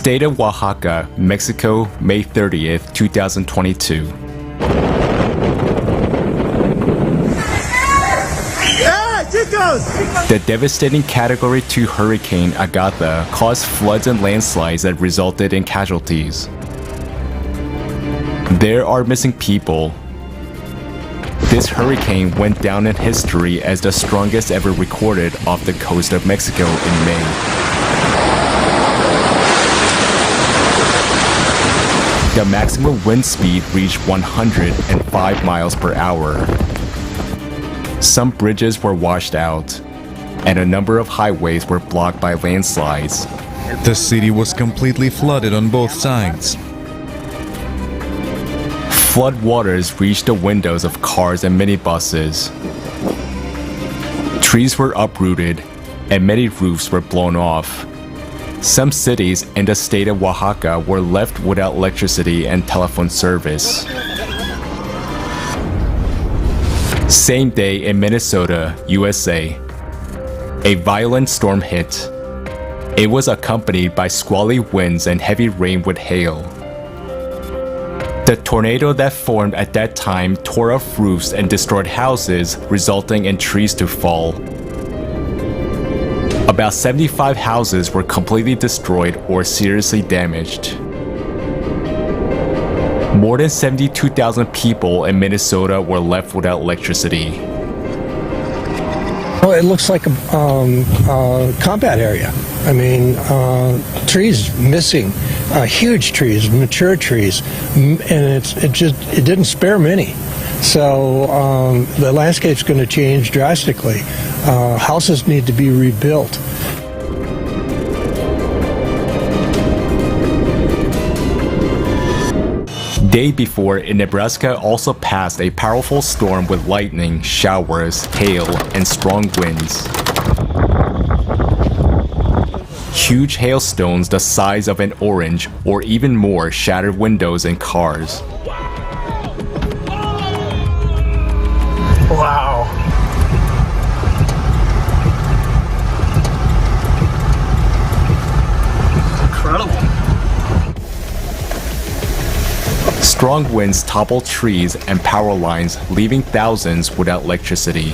State of Oaxaca, Mexico, May 30th, 2022. The devastating Category 2 Hurricane Agatha caused floods and landslides that resulted in casualties. There are missing people. This hurricane went down in history as the strongest ever recorded off the coast of Mexico in May. The maximum wind speed reached 105 miles per hour. Some bridges were washed out, and a number of highways were blocked by landslides. The city was completely flooded on both sides. Flood waters reached the windows of cars and minibuses. Trees were uprooted, and many roofs were blown off. Some cities in the state of Oaxaca were left without electricity and telephone service. Same day in Minnesota, USA, a violent storm hit. It was accompanied by squally winds and heavy rain with hail. The tornado that formed at that time tore off roofs and destroyed houses, resulting in trees to fall. About 75 houses were completely destroyed or seriously damaged. More than 72,000 people in Minnesota were left without electricity. Well, it looks like a combat area. I mean, trees missing, huge trees, mature trees, and it didn't spare many. So the landscape's going to change drastically. Houses need to be rebuilt. Day before, Nebraska also passed a powerful storm with lightning, showers, hail, and strong winds. Huge hailstones the size of an orange or even more shattered windows and cars. Wow. Incredible. Strong winds toppled trees and power lines, leaving thousands without electricity.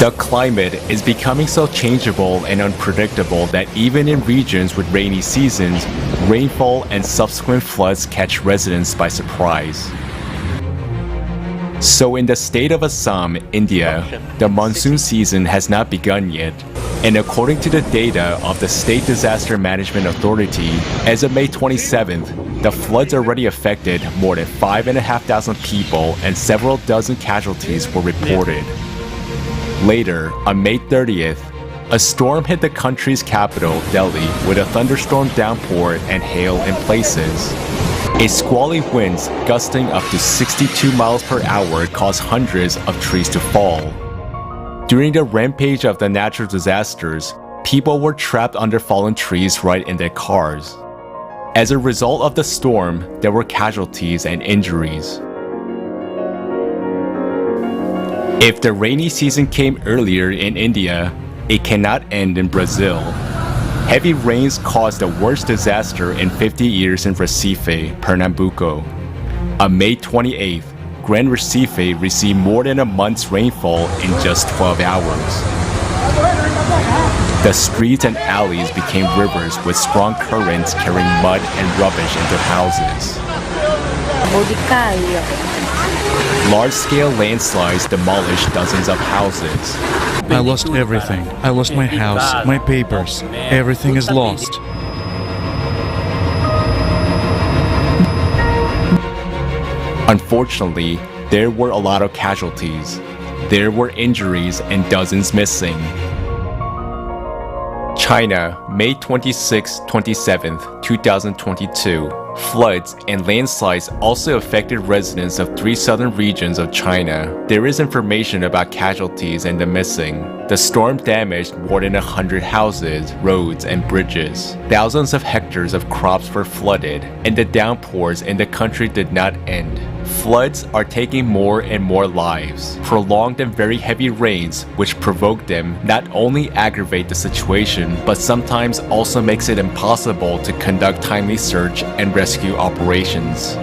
The climate is becoming so changeable and unpredictable that even in regions with rainy seasons, rainfall and subsequent floods catch residents by surprise. So in the state of Assam, India, the monsoon season has not begun yet, and according to the data of the State Disaster Management Authority, as of May 27th, the floods already affected more than 5,500 people and several dozen casualties were reported. Later, on May 30th, a storm hit the country's capital, Delhi, with a thunderstorm downpour and hail in places. A squally winds gusting up to 62 miles per hour caused hundreds of trees to fall. During the rampage of the natural disasters, people were trapped under fallen trees right in their cars. As a result of the storm, there were casualties and injuries. If the rainy season came earlier in India, it cannot end in Brazil. Heavy rains caused the worst disaster in 50 years in Recife, Pernambuco. On May 28th, Grand Recife received more than a month's rainfall in just 12 hours. The streets and alleys became rivers with strong currents carrying mud and rubbish into houses. Large-scale landslides demolished dozens of houses. I lost everything. I lost my house, my papers. Everything is lost. Unfortunately, there were a lot of casualties. There were injuries and dozens missing. China, May 26-27, 2022. Floods and landslides also affected residents of 3 southern regions of China. There is information about casualties and the missing. The storm damaged more than 100 houses, roads, and bridges. Thousands of hectares of crops were flooded, and the downpours in the country did not end. Floods are taking more and more lives. Prolonged and very heavy rains, which provoke them, not only aggravate the situation, but sometimes also makes it impossible to conduct timely search and rescue operations.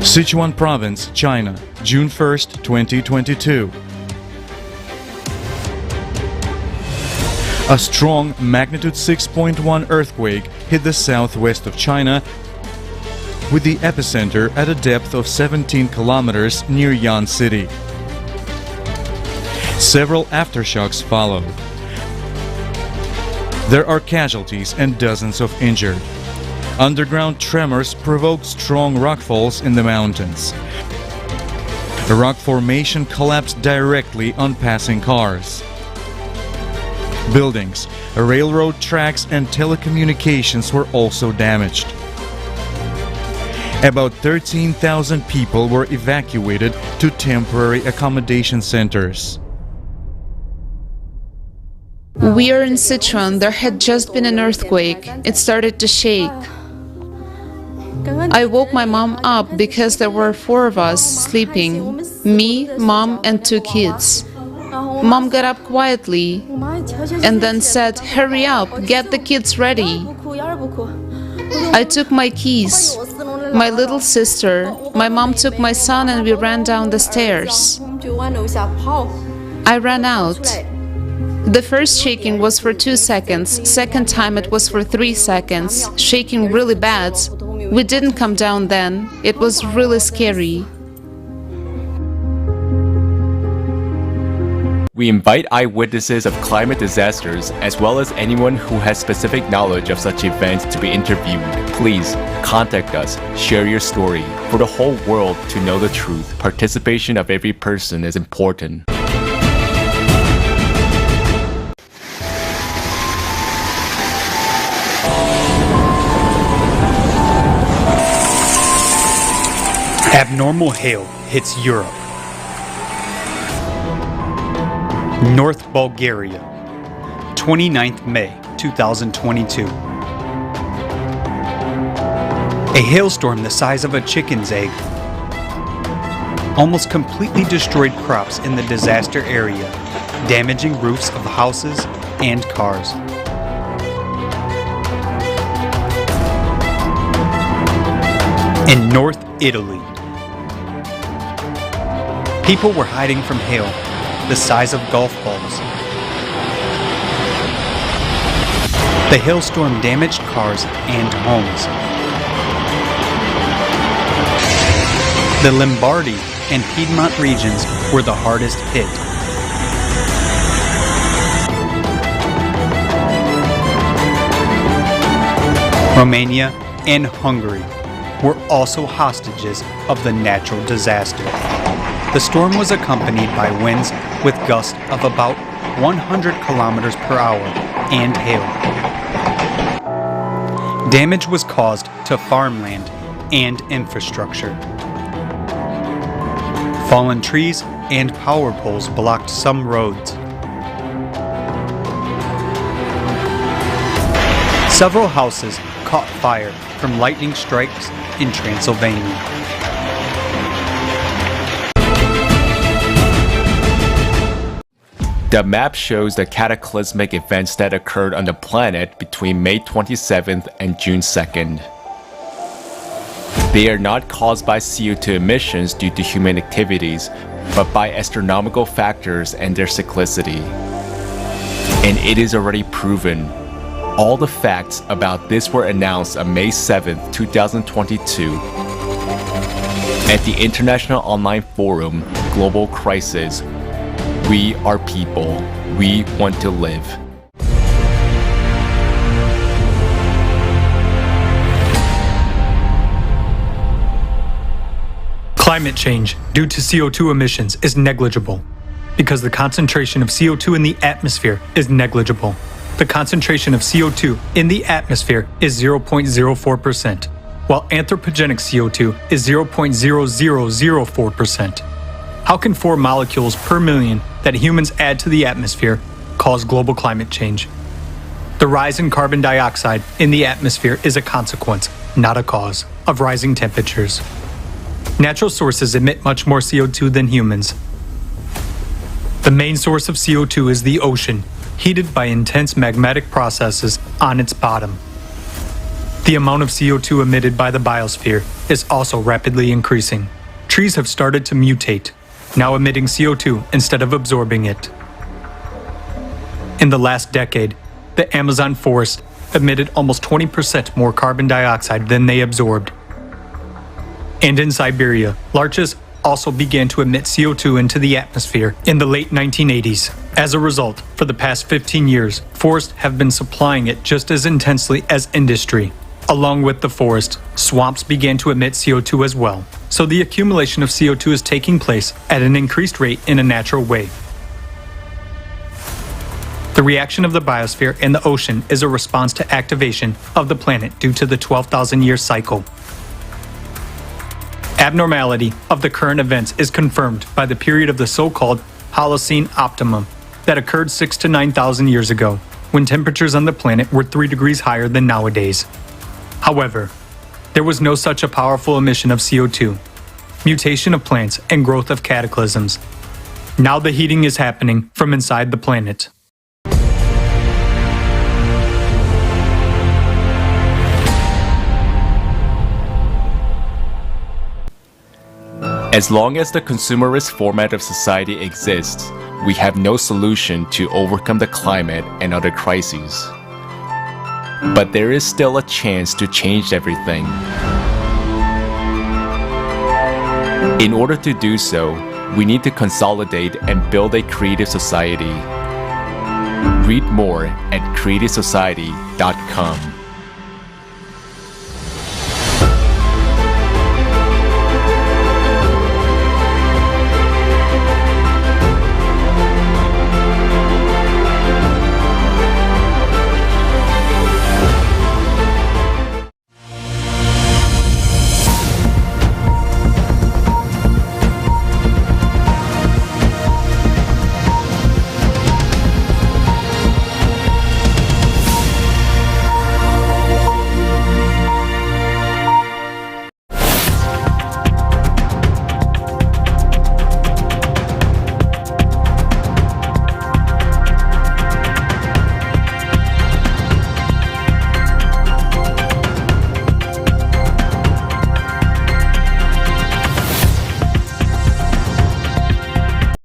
Sichuan Province, China, June 1st, 2022. A strong magnitude 6.1 earthquake hit the southwest of China, with the epicenter at a depth of 17 kilometers near Yan City. Several aftershocks followed. There are casualties and dozens of injured. Underground tremors provoked strong rockfalls in the mountains. A rock formation collapsed directly on passing cars. Buildings, railroad tracks, and telecommunications were also damaged. About 13,000 people were evacuated to temporary accommodation centers. We are in Sichuan. There had just been an earthquake. It started to shake. I woke my mom up because there were 4 of us sleeping, me, mom, and 2 kids. Mom got up quietly and then said, "Hurry up, get the kids ready." I took my keys, my little sister, my mom took my son, and we ran down the stairs. I ran out. The first shaking was for 2 seconds, second time it was for 3 seconds, shaking really bad. We didn't come down then. It was really scary. We invite eyewitnesses of climate disasters, as well as anyone who has specific knowledge of such events, to be interviewed. Please contact us, share your story. For the whole world to know the truth, participation of every person is important. Abnormal hail hits Europe. North Bulgaria, 29th May 2022. A hailstorm the size of a chicken's egg almost completely destroyed crops in the disaster area, damaging roofs of houses and cars. In North Italy, people were hiding from hail the size of golf balls. The hailstorm damaged cars and homes. The Lombardy and Piedmont regions were the hardest hit. Romania and Hungary were also hostages of the natural disaster. The storm was accompanied by winds with gusts of about 100 kilometers per hour and hail. Damage was caused to farmland and infrastructure. Fallen trees and power poles blocked some roads. Several houses caught fire from lightning strikes in Transylvania. The map shows the cataclysmic events that occurred on the planet between May 27th and June 2nd. They are not caused by CO2 emissions due to human activities, but by astronomical factors and their cyclicity. And it is already proven. All the facts about this were announced on May 7th, 2022 at the International Online Forum Global Crisis. We are people. We want to live. Climate change due to CO2 emissions is negligible because the concentration of CO2 in the atmosphere is negligible. The concentration of CO2 in the atmosphere is 0.04%, while anthropogenic CO2 is 0.0004%. How can 4 molecules per million that humans add to the atmosphere cause global climate change? The rise in carbon dioxide in the atmosphere is a consequence, not a cause, of rising temperatures. Natural sources emit much more CO2 than humans. The main source of CO2 is the ocean, heated by intense magmatic processes on its bottom. The amount of CO2 emitted by the biosphere is also rapidly increasing. Trees have started to mutate, now emitting CO2 instead of absorbing it. In the last decade, the Amazon forest emitted almost 20% more carbon dioxide than they absorbed. And in Siberia, larches also began to emit CO2 into the atmosphere in the late 1980s. As a result, for the past 15 years, forests have been supplying it just as intensely as industry. Along with the forest, swamps began to emit CO2 as well. So the accumulation of CO2 is taking place at an increased rate in a natural way. The reaction of the biosphere and the ocean is a response to activation of the planet due to the 12,000-year cycle. Abnormality of the current events is confirmed by the period of the so-called Holocene optimum that occurred 6,000 to 9,000 years ago, when temperatures on the planet were 3 degrees higher than nowadays. However, there was no such a powerful emission of CO2, mutation of plants, and growth of cataclysms. Now the heating is happening from inside the planet. As long as the consumerist format of society exists, we have no solution to overcome the climate and other crises. But there is still a chance to change everything. In order to do so, we need to consolidate and build a creative society. Read more at creativesociety.com.